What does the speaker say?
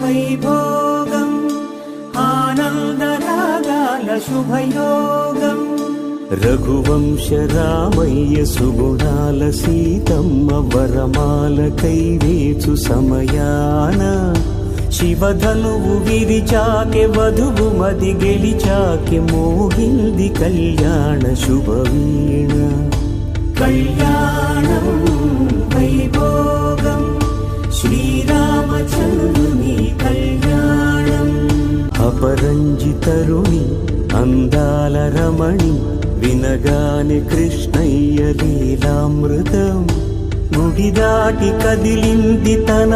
వైభోగం ఆనందరాగాల శుభయోగం రఘువంశ రామయ్య సుగుణాల సీతమ్మ వరమాల కైవేచు సమయాన శివధనువు విరిచాకె వధువు మది గెలిచాకె మోహింది కళ్యాణ శుభవీణ కళ్యాణం వైభోగం శ్రీరామచంద్రుని కళ్యాణం అపరంజితరుణి అందాల రమణి వినగానే కృష్ణయ్య లీలామృతం గుడి దాటి కదిలింది తన